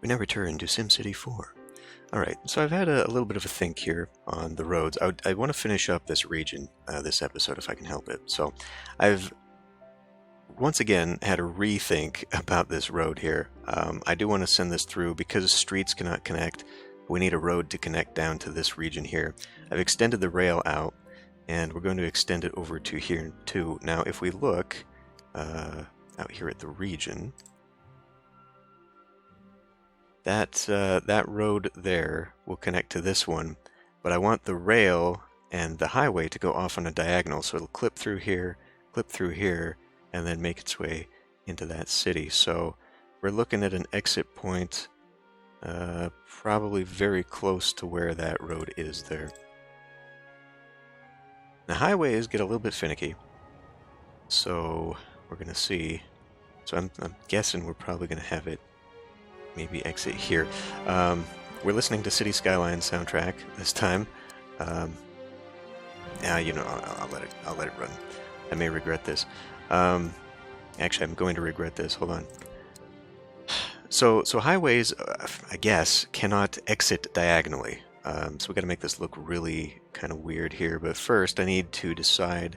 We now return to SimCity 4. Alright, so I've had a little bit of a think here on the roads. I want to finish up this region, this episode, if I can help it. So I've once again had a rethink about this road here. I do want to send this through because streets cannot connect. We need a road to connect down to this region here. I've extended the rail out, and we're going to extend it over to here too. Now, if we look out here at the region, that road there will connect to this one, but I want the rail and the highway to go off on a diagonal, so it'll clip through here, and then make its way into that city. So we're looking at an exit point probably very close to where that road is there. The highways get a little bit finicky, so we're going to see. So I'm guessing we're probably going to have it maybe exit here. We're listening to City Skylines soundtrack this time. Yeah, you know, I'll let it run. I may regret this. Actually, I'm going to regret this. Hold on. So highways, I guess, cannot exit diagonally. So we got to make this look really kind of weird here. But first, I need to decide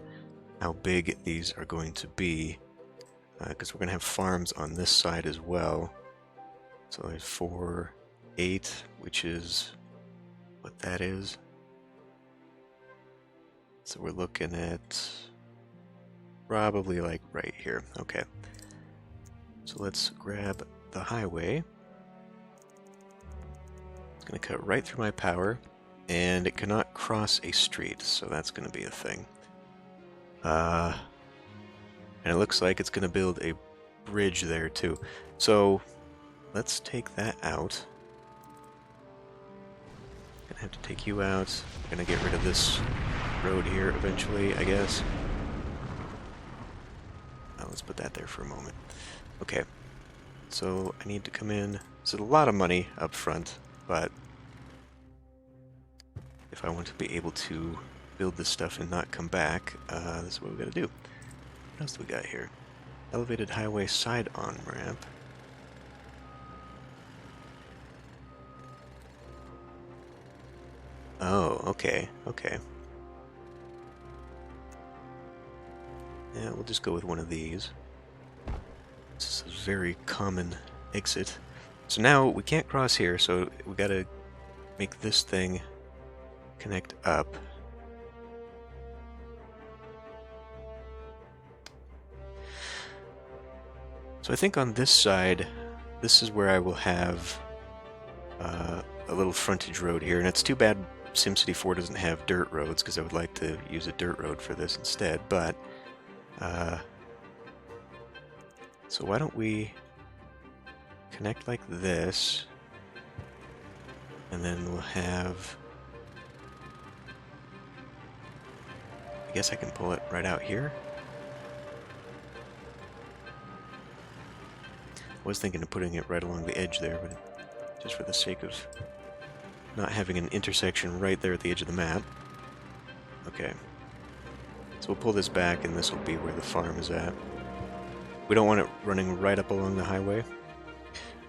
how big these are going to be, because we're going to have farms on this side as well. So there's 4, 8, which is what that is. So we're looking at probably like right here. Okay. So let's grab the highway. It's going to cut right through my power, and it cannot cross a street, so that's going to be a thing. And it looks like it's going to build a bridge there too. So let's take that out. Gonna have to take you out. Gonna get rid of this road here eventually, I guess. Let's put that there for a moment. Okay. So I need to come in. This is a lot of money up front, but if I want to be able to build this stuff and not come back, this is what we gotta do. What else do we got here? Elevated highway side on ramp. Oh, okay, okay. Yeah, we'll just go with one of these. This is a very common exit. So now we can't cross here, so we gotta make this thing connect up. So I think on this side, this is where I will have a little frontage road here, and it's too bad SimCity 4 doesn't have dirt roads, because I would like to use a dirt road for this instead, but so why don't we connect like this, and then we'll have, I guess I can pull it right out here. I was thinking of putting it right along the edge there, but just for the sake of not having an intersection right there at the edge of the map. Okay. So we'll pull this back, and this will be where the farm is at. We don't want it running right up along the highway.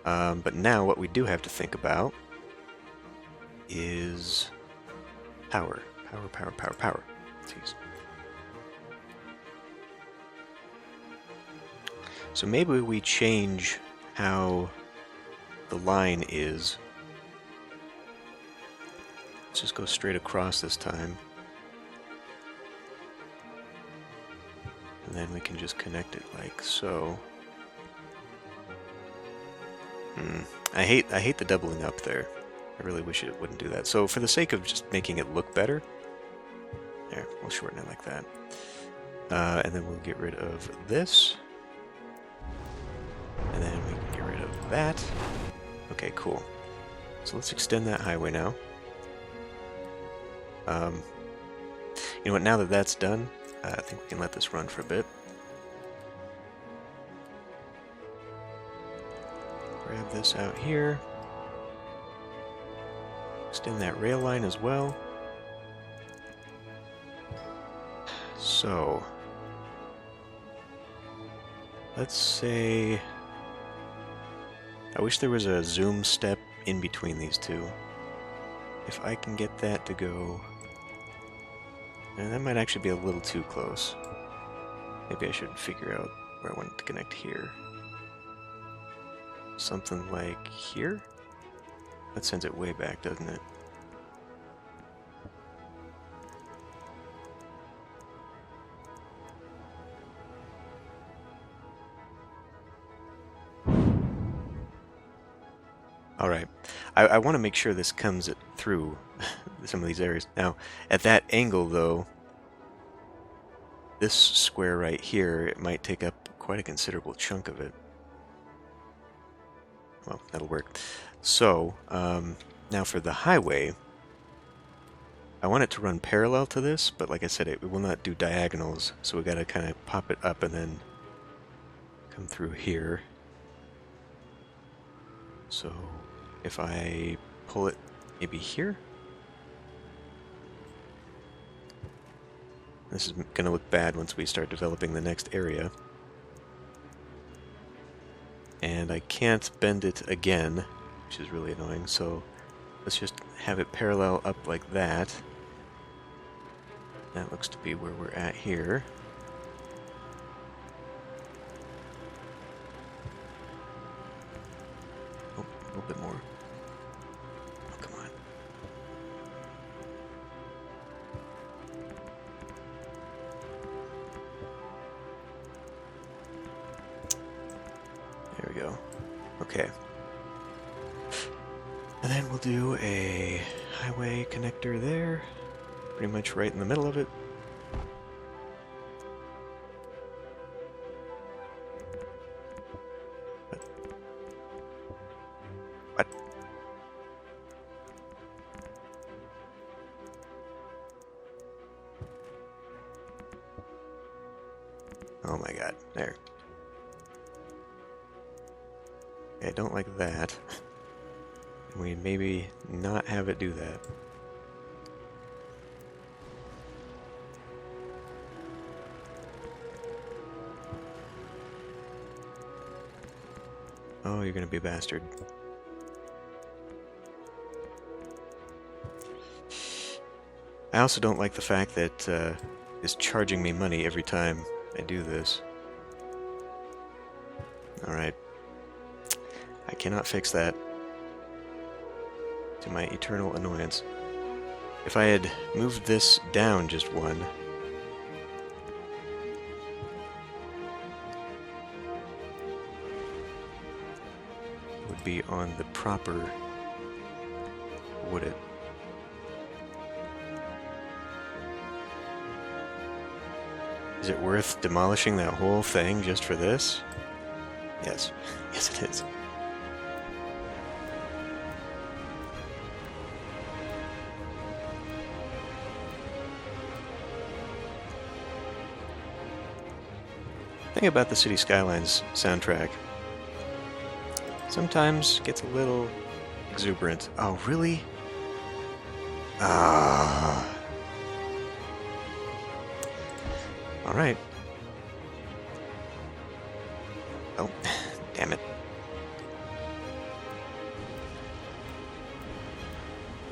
But now what we do have to think about is power. Power. Jeez. So maybe we change how the line is. Let's just go straight across this time. And then we can just connect it like so. I hate the doubling up there. I really wish it wouldn't do that. So for the sake of just making it look better, there, we'll shorten it like that. And then we'll get rid of this. And then we can get rid of that. Okay, cool. So let's extend that highway now. You know what, now that that's done, I think we can let this run for a bit. Grab this out here. Extend that rail line as well. So, let's say I wish there was a zoom step in between these two. If I can get that to go... And that might actually be a little too close. Maybe I should figure out where I want it to connect here. Something like here? That sends it way back, doesn't it? Alright, I want to make sure this comes through some of these areas. Now, at that angle though, this square right here, it might take up quite a considerable chunk of it. Well, that'll work. So, now for the highway, I want it to run parallel to this, but like I said, it will not do diagonals, so we gotta kind of pop it up and then come through here. So, if I pull it maybe here, this is going to look bad once we start developing the next area. And I can't bend it again, which is really annoying, so let's just have it parallel up like that. That looks to be where we're at here. Oh, a little bit more. Oh, come on. There we go. Okay. And then we'll do a highway connector there, pretty much right in the middle of it. What? Oh my god, there. Okay, I don't like that. We maybe not have it do that. Oh, you're gonna be a bastard. I also don't like the fact that it's charging me money every time I do this. Alright. I cannot fix that. To my eternal annoyance. If I had moved this down just one, it would be on the proper, would it? Is it worth demolishing that whole thing just for this? Yes. Yes, it is. Thing about the City Skylines soundtrack, sometimes gets a little exuberant. Oh, really? Ah. All right. Oh, damn it.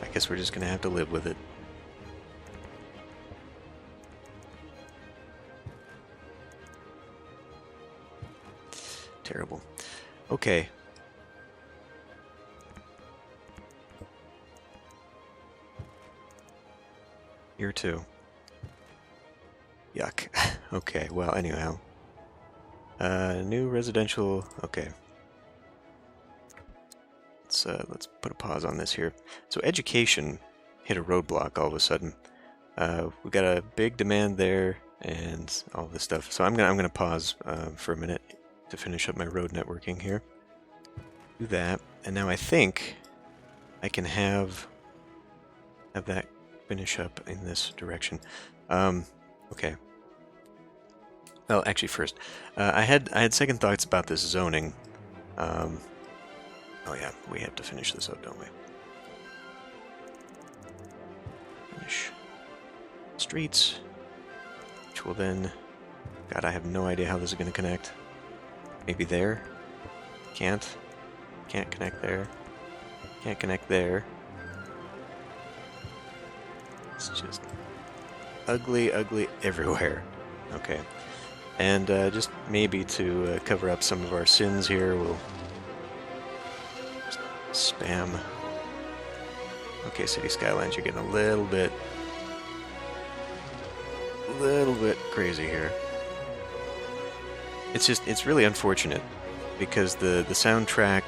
I guess we're just gonna have to live with it. Terrible. Okay. Here too. Yuck. Okay, well, anyhow. New residential... Okay. Let's put a pause on this here. So education hit a roadblock all of a sudden. We got a big demand there and all this stuff. So I'm gonna pause for a minute to finish up my road networking here. Do that, and now I think I can have that finish up in this direction. Okay. Well, actually, first, I had second thoughts about this zoning. Oh yeah, we have to finish this up, don't we? Finish streets, which will then... God, I have no idea how this is going to connect. Maybe there? Can't? Can't connect there. Can't connect there. It's just ugly, ugly everywhere. Okay. And just maybe to cover up some of our sins here, we'll just spam. Okay, City Skylines, you're getting a little bit crazy here. It's really unfortunate because the soundtrack,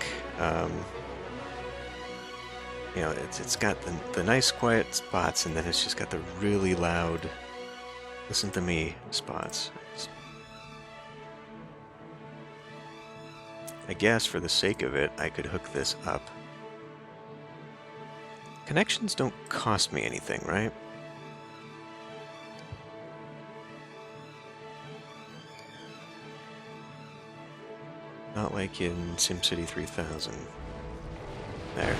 you know, it's got the nice quiet spots, and then it's just got the really loud listen to me spots. I guess for the sake of it, I could hook this up. Connections don't cost me anything, right? Not like in SimCity 3000. There.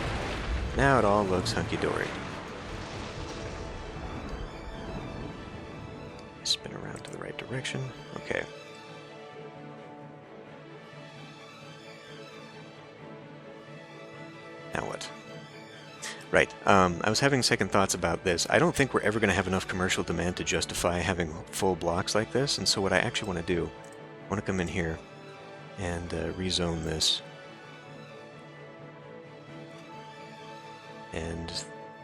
Now it all looks hunky-dory. Spin around to the right direction. Okay. Now what? Right. I was having second thoughts about this. I don't think we're ever going to have enough commercial demand to justify having full blocks like this, and so what I actually want to do, I want to come in here and rezone this. And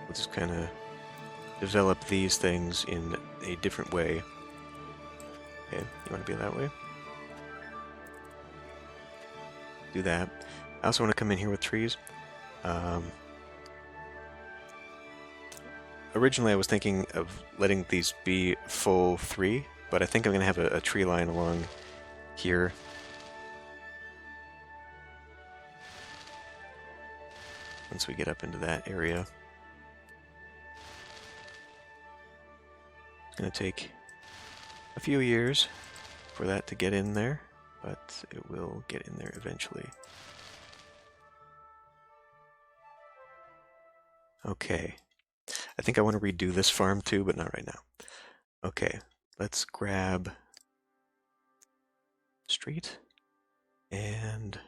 we'll just kind of develop these things in a different way. Okay, you want to be that way? Do that. I also want to come in here with trees. Originally I was thinking of letting these be full 3, but I think I'm going to have a tree line along here. Once we get up into that area. It's going to take a few years for that to get in there, but it will get in there eventually. Okay. I think I want to redo this farm too, but not right now. Okay, let's grab street and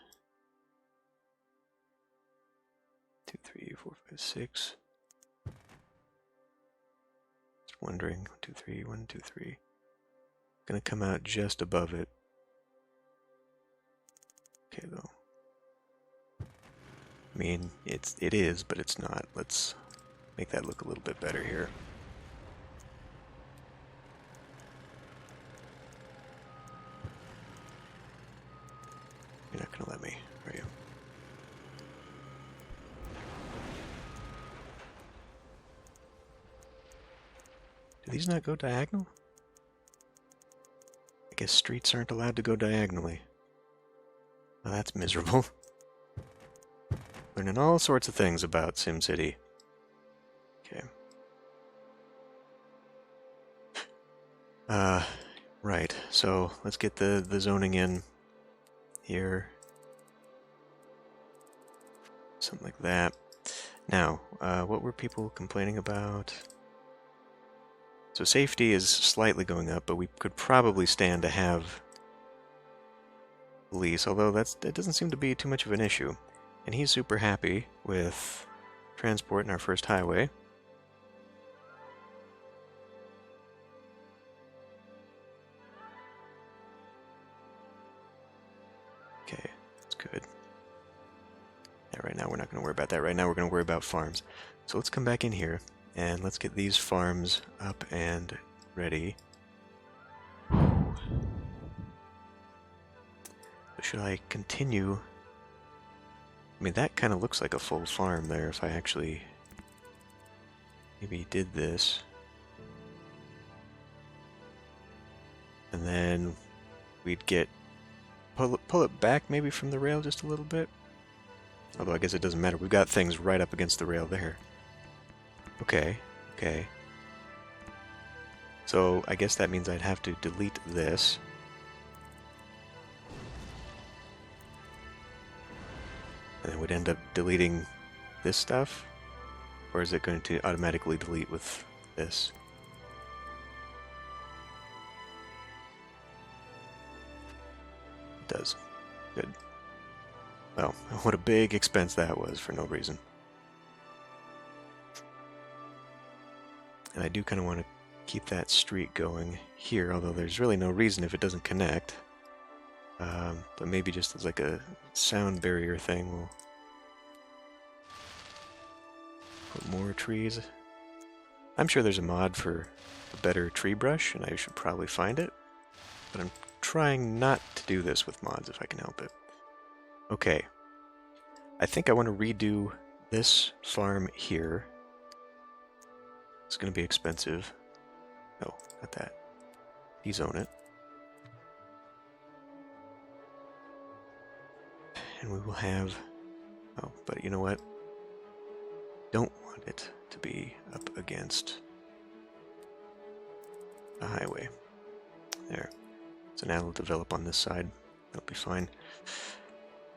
2, 3, 4, 5, 6. Just wondering, 1, 2, 3, 1, 2, 3. Gonna come out just above it. Okay, though. I mean, it is, but it's not. Let's make that look a little bit better here. You're not gonna let me, are you? Do these not go diagonal? I guess streets aren't allowed to go diagonally. Well, that's miserable. Learning all sorts of things about SimCity. Okay. Right. So let's get the zoning in here. Something like that. Now, what were people complaining about? So safety is slightly going up, but we could probably stand to have police, although that doesn't seem to be too much of an issue. And he's super happy with transport in our first highway. Okay, that's good. Yeah, right now we're not going to worry about that. Right now we're going to worry about farms. So let's come back in here, and let's get these farms up and ready. So should I continue? I mean, that kind of looks like a full farm there if I actually maybe did this. And then we'd get pull it back maybe from the rail just a little bit. Although I guess it doesn't matter. We've got things right up against the rail there. Okay, okay. So I guess that means I'd have to delete this. And then we'd end up deleting this stuff? Or is it going to automatically delete with this? It does. Good. Well, what a big expense that was for no reason. And I do kind of want to keep that street going here, although there's really no reason if it doesn't connect. But maybe just as like a sound barrier thing, we'll put more trees. I'm sure there's a mod for a better tree brush, and I should probably find it. But I'm trying not to do this with mods if I can help it. Okay. I think I want to redo this farm here. It's going to be expensive. No, not that. Dezone it. And we will have... Oh, but you know what? Don't want it to be up against a highway. There. So now it'll develop on this side. That'll be fine.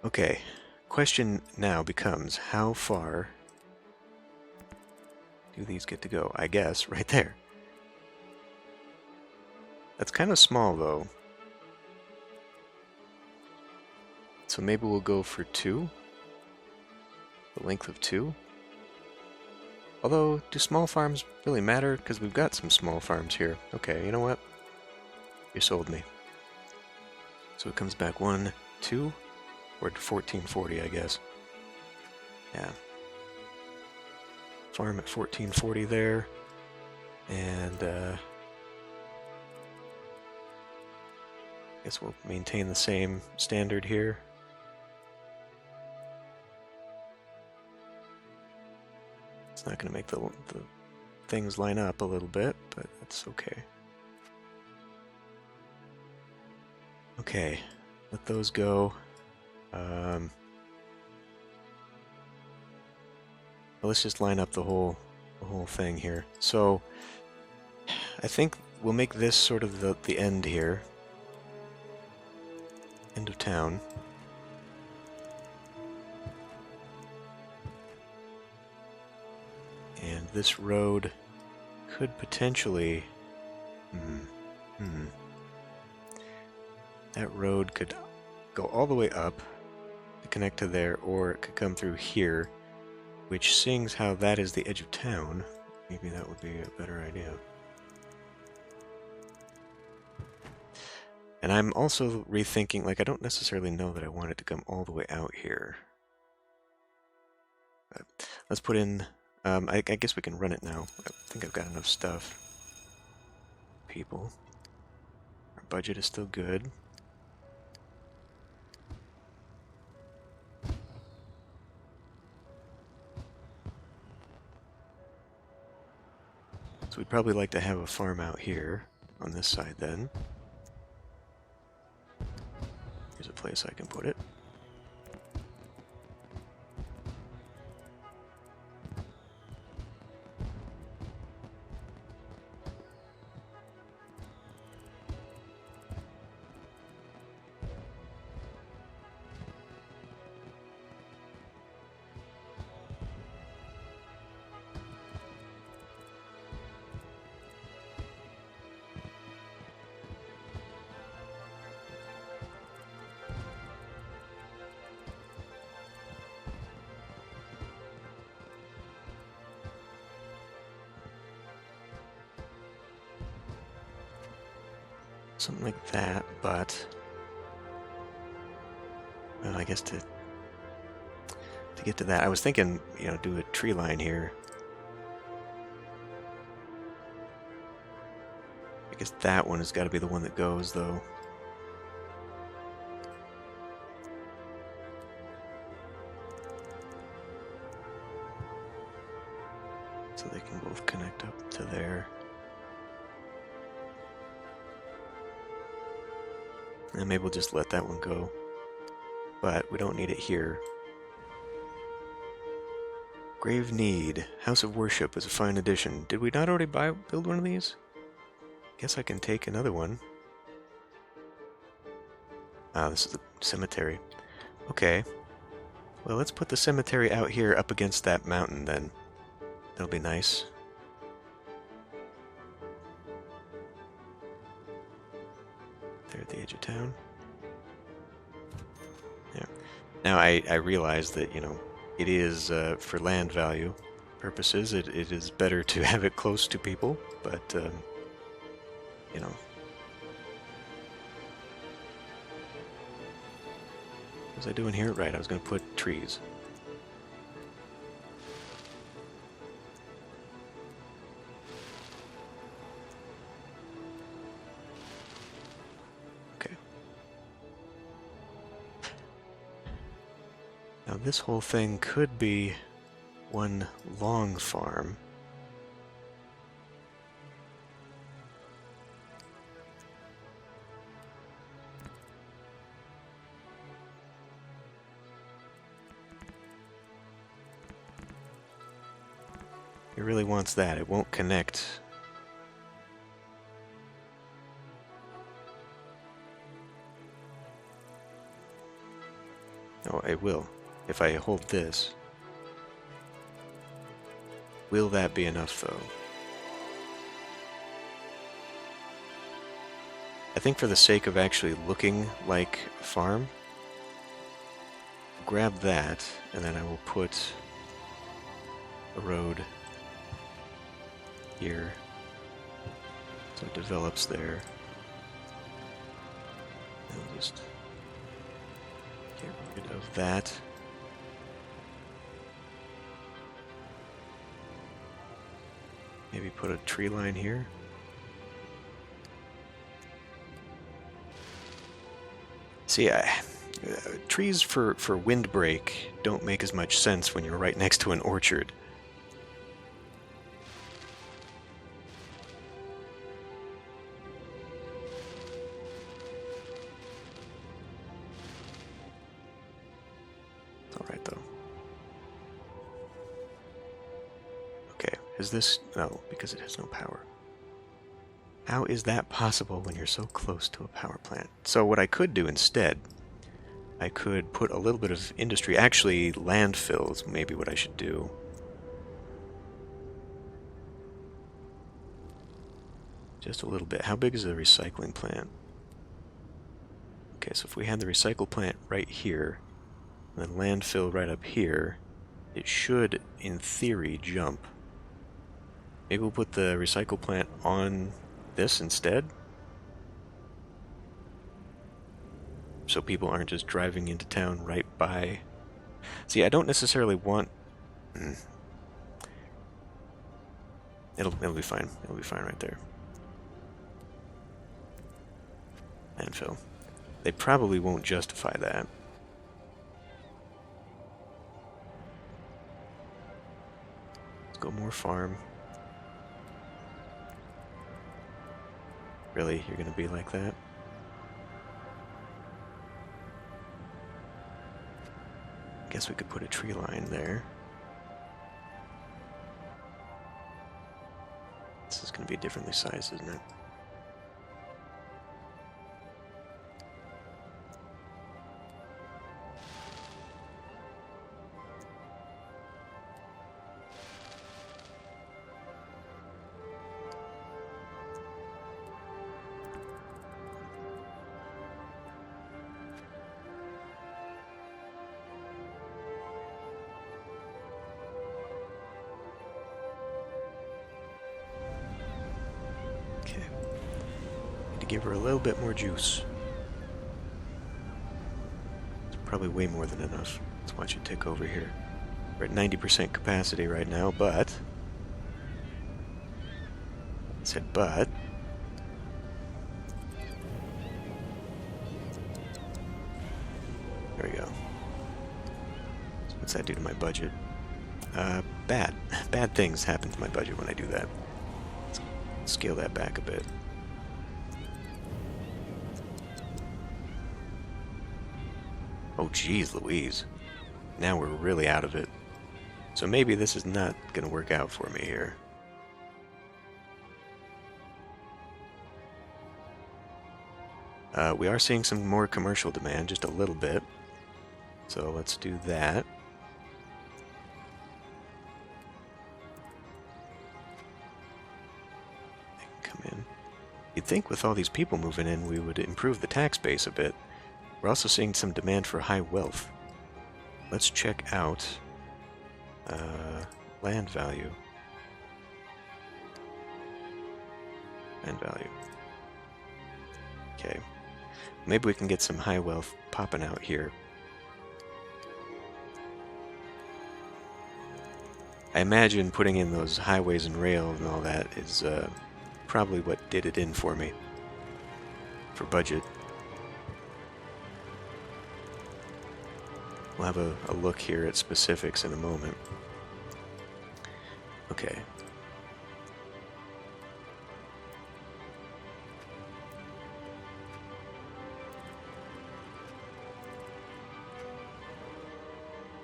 Okay. Question now becomes, how far do these get to go? I guess right there. That's kind of small, though. So maybe we'll go for 2. The length of 2. Although, do small farms really matter? Because we've got some small farms here. Okay, you know what? You sold me. So it comes back 1, 2, or 1440, I guess. Yeah. Farm at 1440 there. And, I guess we'll maintain the same standard here. It's not going to make the things line up a little bit, but that's okay. Okay, let those go. Well, let's just line up the whole thing here. So I think we'll make this sort of the end here. End of town. And this road could potentially... That road could go all the way up to connect to there, or it could come through here, which, seeing how that is the edge of town, maybe that would be a better idea. And I'm also rethinking, like, I don't necessarily know that I want it to come all the way out here. But let's put in, I guess we can run it now. I think I've got enough stuff. People. Our budget is still good. So we'd probably like to have a farm out here on this side then. Here's a place I can put it. Something like that, but well, I guess to get to that, I was thinking, you know, do a tree line here. I guess that one has got to be the one that goes, though. So they can both connect up to there. And maybe we'll just let that one go. But we don't need it here. Grave Need. House of Worship is a fine addition. Did we not already build one of these? Guess I can take another one. Ah, this is the cemetery. Okay. Well, let's put the cemetery out here up against that mountain then. That'll be nice. There at the edge of town. There. Now I realize that, you know, it is, for land value purposes, it is better to have it close to people, but, you know. What was I doing here? Right, I was going to put trees. Okay. Now this whole thing could be one long farm. It really wants that. It won't connect. Oh, it will. If I hold this. Will that be enough, though? I think for the sake of actually looking like a farm, grab that, and then I will put a road here, so it develops there. And we'll just get rid of that. Maybe put a tree line here. See, trees for windbreak don't make as much sense when you're right next to an orchard. It's alright though. Okay, is this... no, because it has no power. How is that possible when you're so close to a power plant? So what I could do instead, I could put a little bit of industry, actually landfills, maybe what I should do. Just a little bit. How big is the recycling plant? Okay, so if we had the recycle plant right here, and then landfill right up here, it should, in theory, jump. Maybe we'll put the recycle plant on this instead, so people aren't just driving into town right by. See, I don't necessarily want... It'll be fine. It'll be fine right there. Landfill. They probably won't justify that. Let's go more farm. Really? You're gonna be like that? Guess we could put a tree line there. This is gonna be differently sized, isn't it? Give her a little bit more juice. It's probably way more than enough. Let's watch it tick over here. We're at 90% capacity right now, but... I said but... There we go. So what's that do to my budget? Bad. Bad things happen to my budget when I do that. Let's scale that back a bit. Oh, geez, Louise. Now we're really out of it. So maybe this is not going to work out for me here. We are seeing some more commercial demand, just a little bit. So let's do that. They can come in. You'd think with all these people moving in, we would improve the tax base a bit. We're also seeing some demand for high wealth. let's check out land value. Land value. Okay. Maybe we can get some high wealth popping out here. I imagine putting in those highways and rail and all that is probably what did it in for me. For budget. We'll have a look here at specifics in a moment. Okay.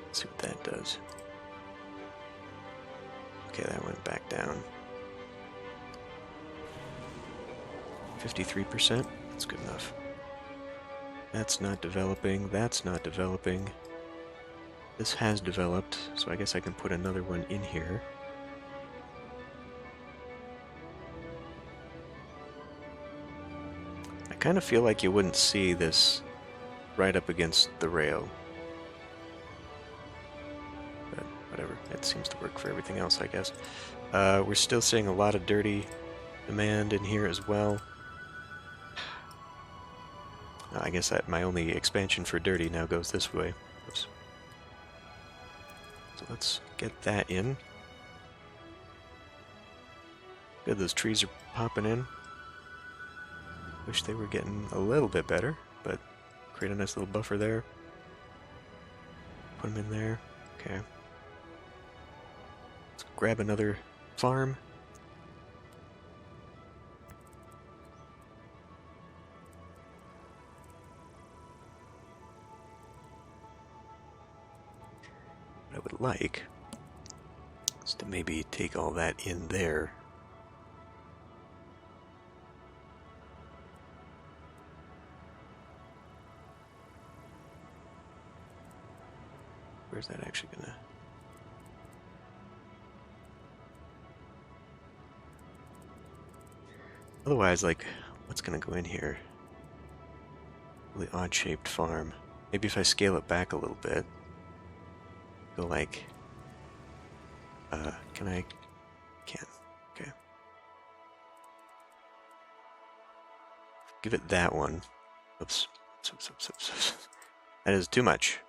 Let's see what that does. Okay, that went back down. 53%? That's good enough. That's not developing. That's not developing. This has developed, so I guess I can put another one in here. I kind of feel like you wouldn't see this right up against the rail. But whatever, it seems to work for everything else, I guess. We're still seeing a lot of dirty demand in here as well. I guess that my only expansion for dirty now goes this way. Oops. So let's get that in. Good, those trees are popping in. Wish they were getting a little bit better, but create a nice little buffer there. Put them in there. Okay. Let's grab another farm. What I would like is to maybe take all that in there. Where's that actually gonna... Otherwise, like, what's gonna go in here? Really odd-shaped farm. Maybe if I scale it back a little bit. Go like... can I... Can. Okay. Give it that one. Oops. Oops. That is too much.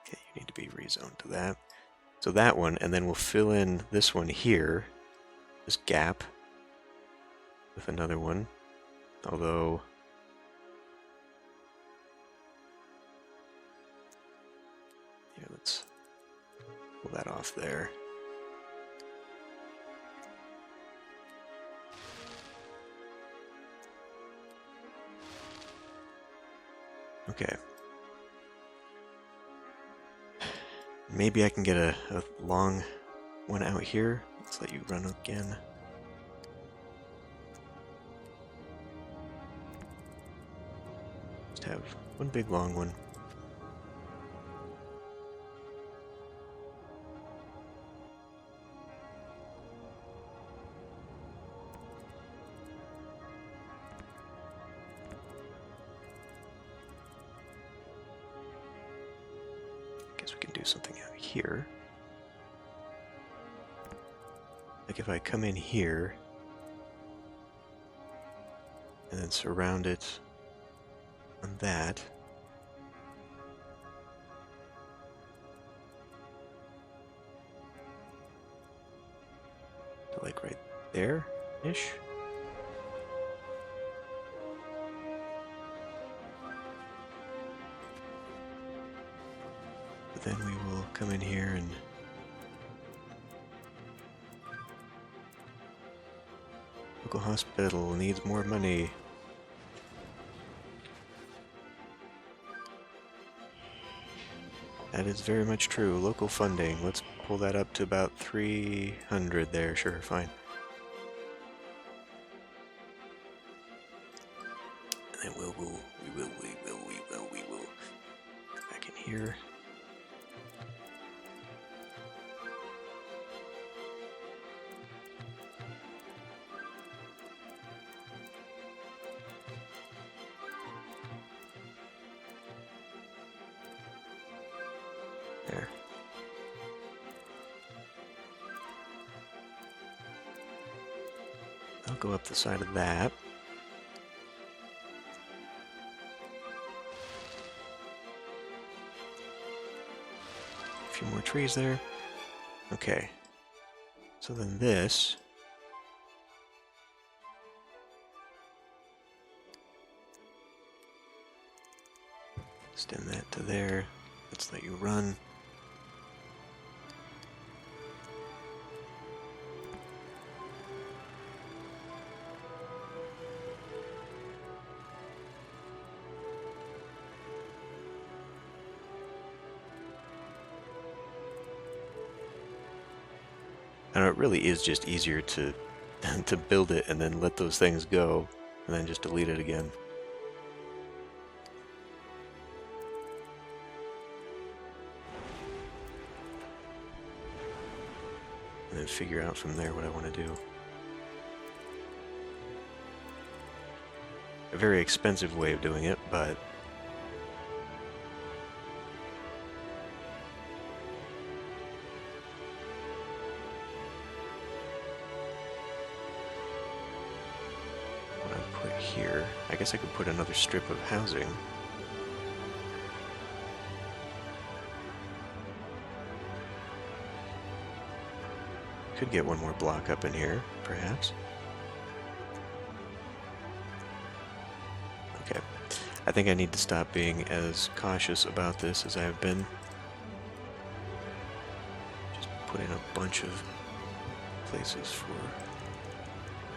Okay, you need to be rezoned to that. So that one, and then we'll fill in this one here, this gap, with another one. Although... yeah, let's pull that off there. Okay. Maybe I can get a long one out here. Let's let you run again. Just have one big long one. Guess we can do something out here. Like if I come in here and then surround it on that. So like right there-ish. But then we will come in here and local hospital needs more money. That is very much true. Local funding. Let's pull that up to about 300 there. Sure, fine. And then we will. Back in here. There. I'll go up the side of that. A few more trees there. Okay. So then this... extend that to there. Let's let you run. I know it really is just easier to to build it and then let those things go and then just delete it again. And then figure out from there what I want to do. A very expensive way of doing it, but what I put here, I guess I could put another strip of housing. Could get one more block up in here, perhaps. Okay. I think I need to stop being as cautious about this as I have been. Just put in a bunch of places for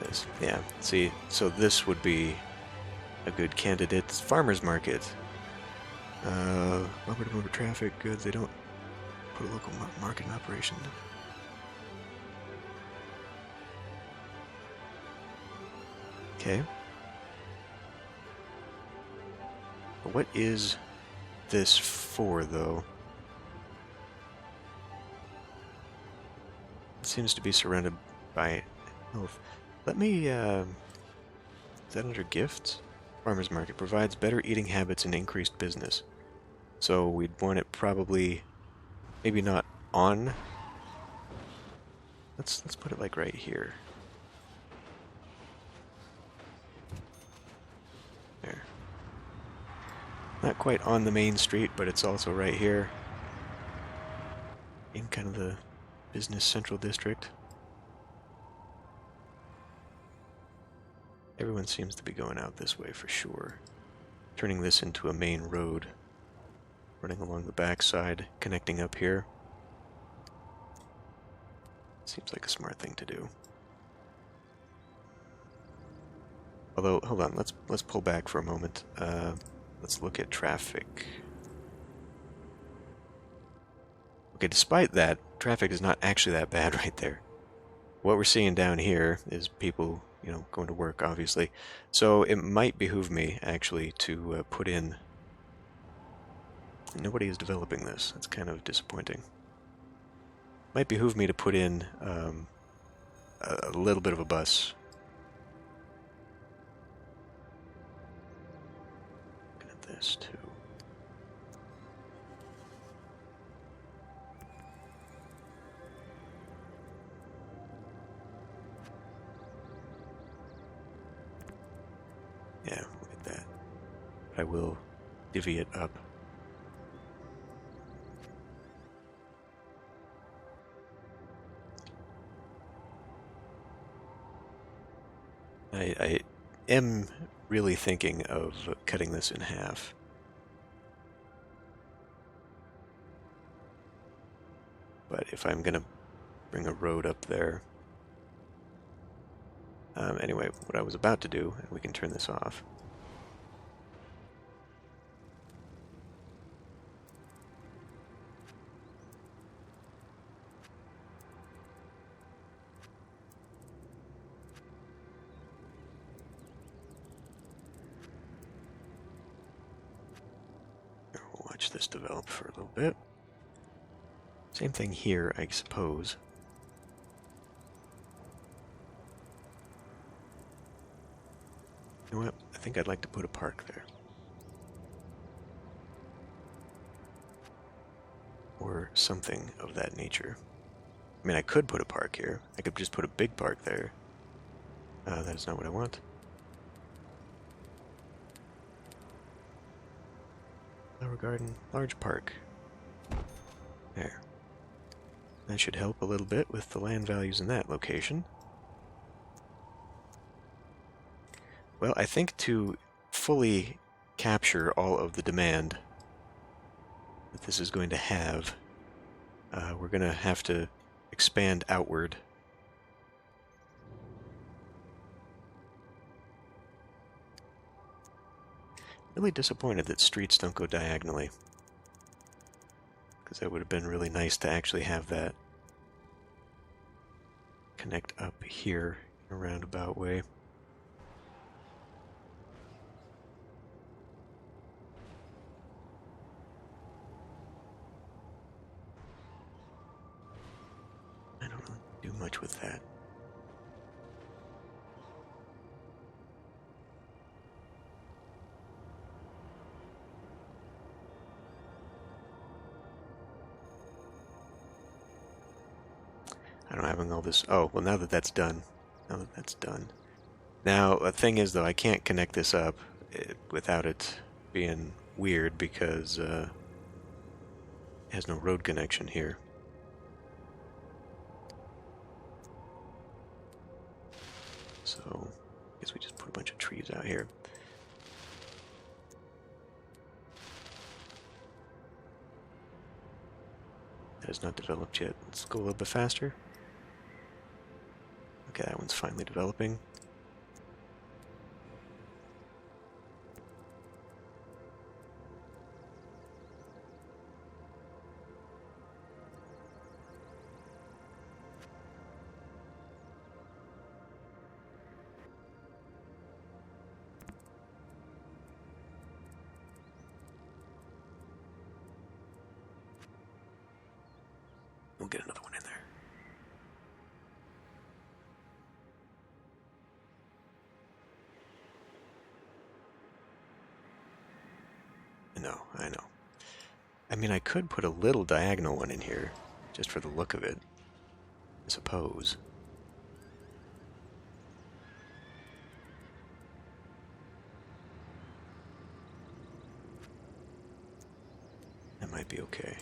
this. Yeah, see, so this would be a good candidate. It's farmer's market. Bumper to bumper traffic, goods. They don't put a local market in operation. Okay. What is this for, though? It seems to be surrounded by health. Let me, is that under gifts? Farmer's Market provides better eating habits and increased business. So we'd want it probably, maybe not on. Let's put it like right here. There. Not quite on the main street, but it's also right here. In kind of the business central district. Everyone seems to be going out this way for sure. Turning this into a main road. Running along the backside, connecting up here. Seems like a smart thing to do. Although, hold on, let's pull back for a moment. Let's look at traffic. Okay, despite that, traffic is not actually that bad right there. What we're seeing down here is people, you know, going to work, obviously. So it might behoove me, actually, to put in... Nobody is developing this. That's kind of disappointing. Might behoove me to put in a little bit of a bus. Look at this, too. Yeah, look at that. I will divvy it up. I am really thinking of cutting this in half. But if I'm going to bring a road up there... anyway, what I was about to do, and we can turn this off. We'll watch this develop for a little bit. Same thing here, I suppose. You know what? I think I'd like to put a park there. or something of that nature. I mean, I could put a park here. I could just put a big park there. That is not what I want. Flower garden, large park. There. That should help a little bit with the land values in that location. Well, I think to fully capture all of the demand that this is going to have, we're going to have to expand outward. Really disappointed that streets don't go diagonally, because that would have been really nice to actually have that connect up here in a roundabout way. I don't really do much with that. I don't having all this. Oh, well, now that that's done. Now, the thing is, though, I can't connect this up without it being weird because it has no road connection here. So, I guess we just put a bunch of trees out here. That is not developed yet. Let's go a little bit faster. Okay, that one's finally developing. We'll get another one in there. I know. I mean, I could put a little diagonal one in here, just for the look of it, I suppose. That might be okay.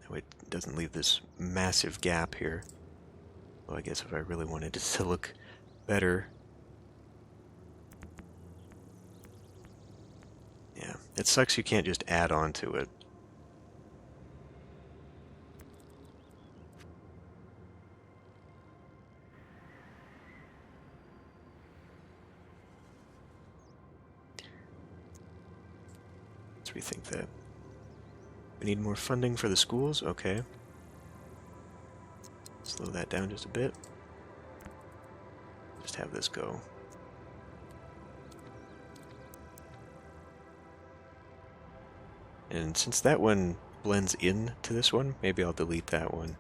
That way it doesn't leave this massive gap here. Well, I guess if I really wanted it to look better. Yeah, it sucks you can't just add on to it. Let's rethink that. We need more funding for the schools? Okay. Slow that down just a bit. Just have this go. And since that one blends in to this one, maybe I'll delete that one.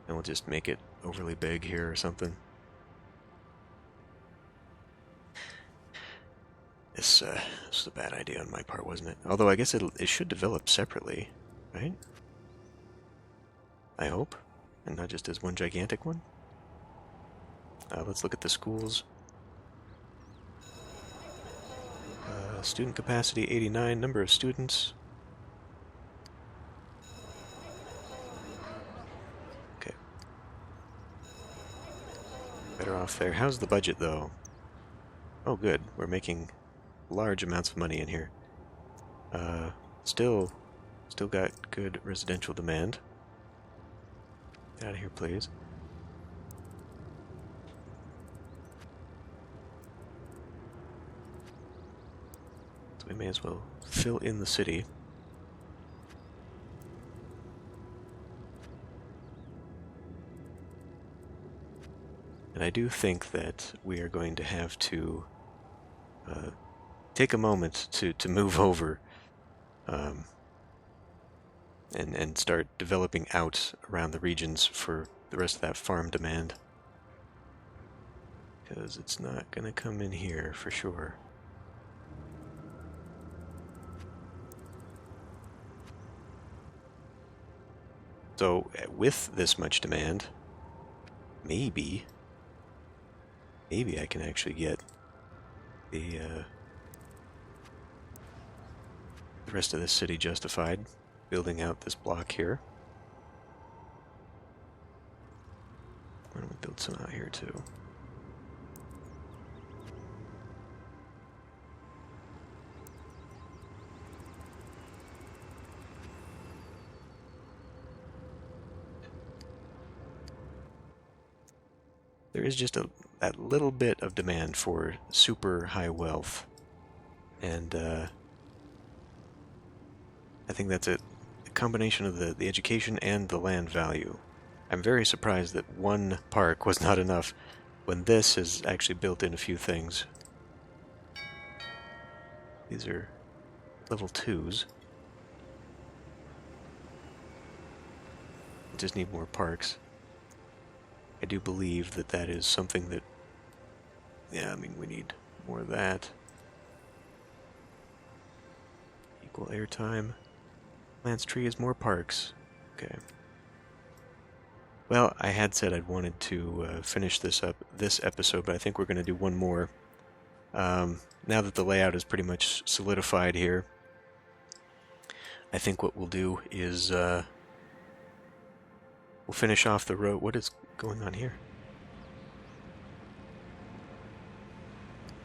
And we'll just make it overly big here or something. This was a bad idea on my part, wasn't it? Although I guess it should develop separately, right? I hope. And not just as one gigantic one. Let's look at the schools. Student capacity 89, number of students. Okay. Better off there. How's the budget, though? Oh, good. We're making large amounts of money in here. Still got good residential demand. Get out of here, please. So we may as well fill in the city. And I do think that we are going to have to take a moment to move over and start developing out around the regions for the rest of that farm demand. because it's not going to come in here for sure. So with this much demand, maybe I can actually get the rest of this city justified, building out this block here. Why don't we build some out here too? There is just that little bit of demand for super high wealth, and I think that's a combination of the education and the land value. I'm very surprised that one park was not enough when this has actually built in a few things. These are level 2s. Just need more parks. I do believe that that is something that... Yeah, I mean, we need more of that. Equal airtime. Lance Tree is more parks. Okay. Well, I had said I'd wanted to finish this episode, but I think we're going to do one more. Now that the layout is pretty much solidified here, I think what we'll do is we'll finish off the road. What is going on here?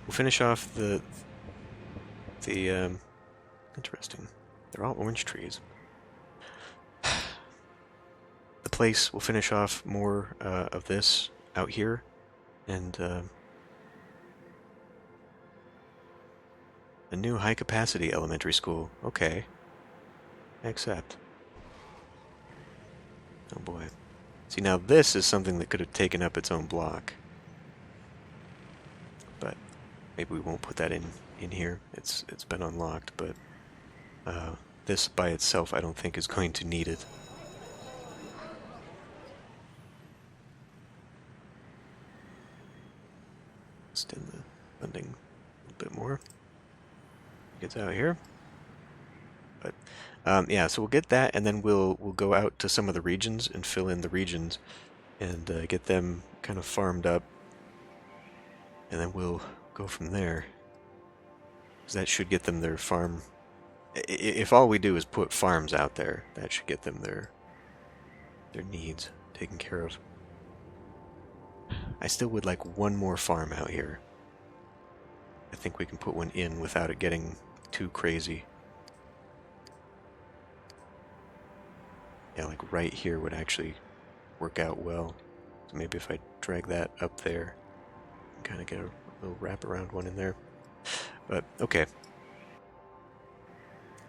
We'll finish off the interesting. They're all orange trees. The place, we'll finish off more of this out here, and a new high-capacity elementary school. Okay. I accept. Oh boy. See, now this is something that could have taken up its own block. But maybe we won't put that in here. It's been unlocked, but this by itself I don't think is going to need it. Extend the funding a little bit more. Gets out here. But yeah, so we'll get that, and then we'll go out to some of the regions and fill in the regions, and get them kind of farmed up, and then we'll go from there. Because that should get them their farm. If all we do is put farms out there, that should get them their needs taken care of. I still would like one more farm out here. I think we can put one in without it getting too crazy. Yeah, like right here would actually work out well. So maybe if I drag that up there, kind of get a little wraparound one in there. But, okay.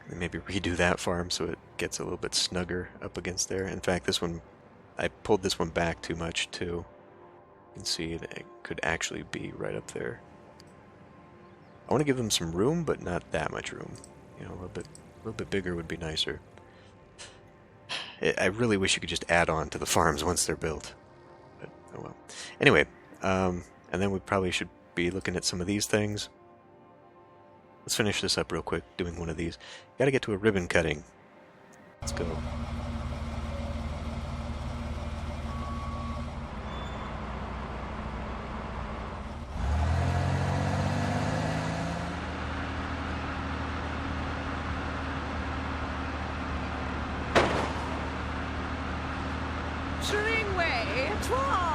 And maybe redo that farm so it gets a little bit snugger up against there. In fact, this one, I pulled this one back too much too. You can see it could actually be right up there. I want to give them some room, but not that much room. You know, a little bit bigger would be nicer. I really wish you could just add on to the farms once they're built. But, oh well. Anyway, and then we probably should be looking at some of these things. Let's finish this up real quick, doing one of these. Gotta get to a ribbon cutting. Let's go.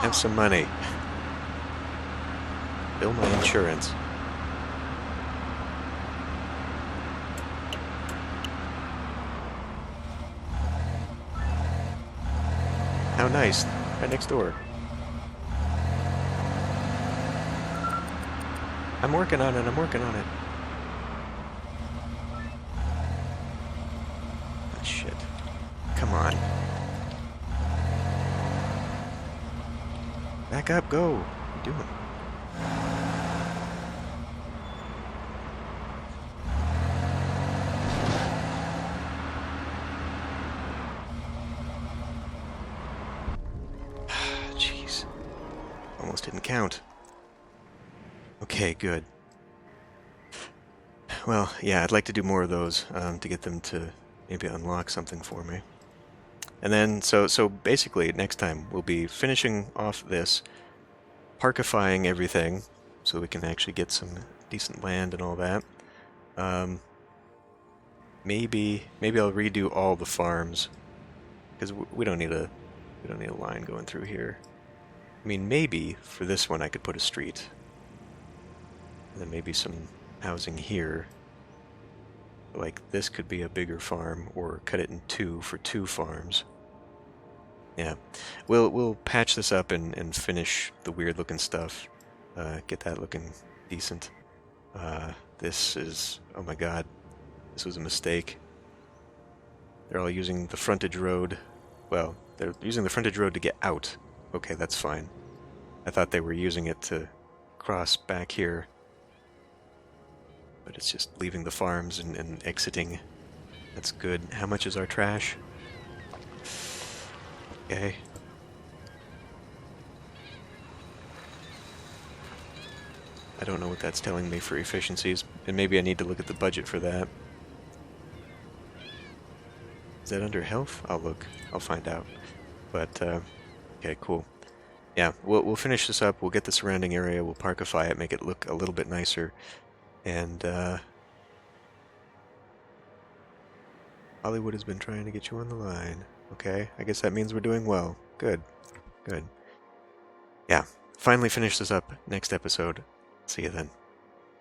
Have some money. Bill my insurance. How nice. Right next door. I'm working on it, I'm working on it. Oh, shit. Come on. Back up, go. What are you doing? Jeez. Almost didn't count. Okay, good. Well, yeah, I'd like to do more of those to get them to maybe unlock something for me. And then, so basically, next time we'll be finishing off this, parkifying everything, so we can actually get some decent land and all that. Maybe I'll redo all the farms, because we don't need a line going through here. I mean, maybe for this one I could put a street, and then maybe some housing here. Like this could be a bigger farm, or cut it in two for 2 farms. Yeah, we'll patch this up and finish the weird looking stuff. Get that looking decent. This is, oh my god, this was a mistake. They're all using the frontage road. Well, they're using the frontage road to get out. Okay, that's fine. I thought they were using it to cross back here. But it's just leaving the farms and exiting. That's good. How much is our trash? Okay. I don't know what that's telling me for efficiencies, and maybe I need to look at the budget for that. Is that under health? I'll look. I'll find out. But, okay, cool. Yeah, we'll finish this up, we'll get the surrounding area, we'll parkify it, make it look a little bit nicer, and, Hollywood has been trying to get you on the line. Okay, I guess that means we're doing well. Good. Good. Yeah, finally finish this up next episode. See you then.